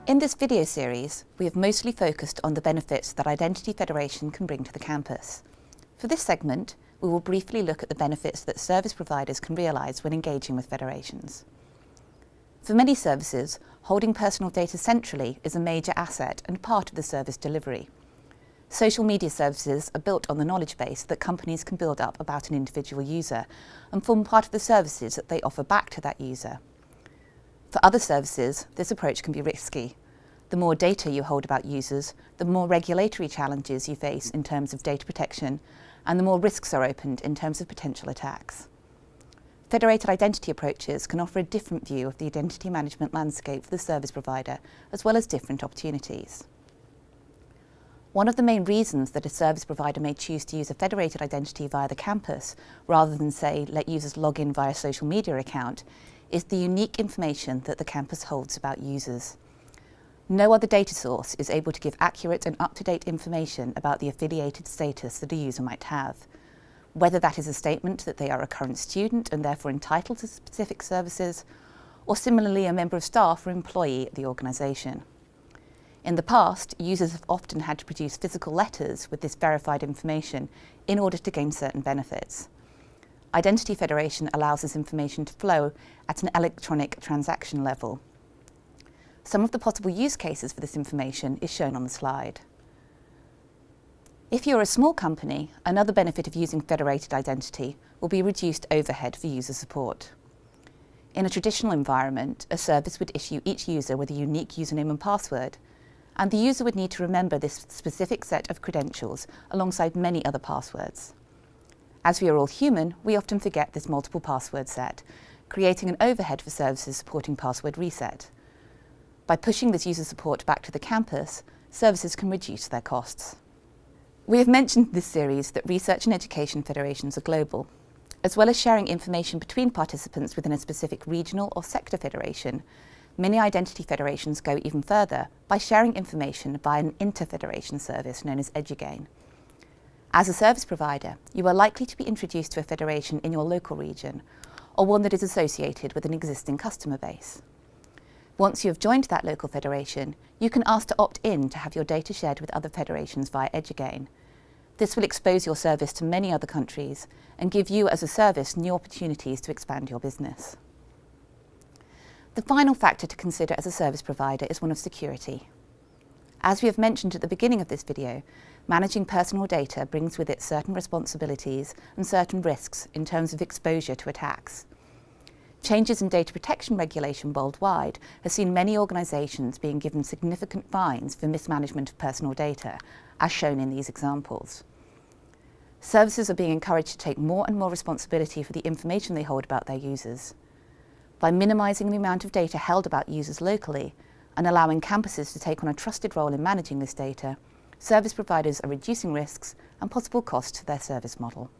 In this video series, we have mostly focused on the benefits that Identity Federation can bring to the campus. For this segment, we will briefly look at the benefits that service providers can realise when engaging with federations. For many services, holding personal data centrally is a major asset and part of the service delivery. Social media services are built on the knowledge base that companies can build up about an individual user and form part of the services that they offer back to that user. For other services, this approach can be risky. The more data you hold about users, the more regulatory challenges you face in terms of data protection, and the more risks are opened in terms of potential attacks. Federated identity approaches can offer a different view of the identity management landscape for the service provider, as well as different opportunities. One of the main reasons that a service provider may choose to use a federated identity via the campus, rather than, say, let users log in via a social media account, is the unique information that the campus holds about users. No other data source is able to give accurate and up-to-date information about the affiliated status that a user might have, whether that is a statement that they are a current student and therefore entitled to specific services, or similarly a member of staff or employee at the organisation. In the past, users have often had to produce physical letters with this verified information in order to gain certain benefits. Identity Federation allows this information to flow at an electronic transaction level. Some of the possible use cases for this information is shown on the slide. If you're a small company, another benefit of using federated identity will be reduced overhead for user support. In a traditional environment, a service would issue each user with a unique username and password, and the user would need to remember this specific set of credentials alongside many other passwords. As we are all human, we often forget this multiple password set, creating an overhead for services supporting password reset. By pushing this user support back to the campus, services can reduce their costs. We have mentioned in this series that research and education federations are global. As well as sharing information between participants within a specific regional or sector federation, many identity federations go even further by sharing information via an inter-federation service known as EduGain. As a service provider, you are likely to be introduced to a federation in your local region, or one that is associated with an existing customer base. Once you have joined that local federation, you can ask to opt in to have your data shared with other federations via EduGain. This will expose your service to many other countries and give you as a service new opportunities to expand your business. The final factor to consider as a service provider is one of security. As we have mentioned at the beginning of this video, managing personal data brings with it certain responsibilities and certain risks in terms of exposure to attacks. Changes in data protection regulation worldwide have seen many organisations being given significant fines for mismanagement of personal data, as shown in these examples. Services are being encouraged to take more and more responsibility for the information they hold about their users. By minimising the amount of data held about users locally and allowing campuses to take on a trusted role in managing this data, service providers are reducing risks and possible costs to their service model.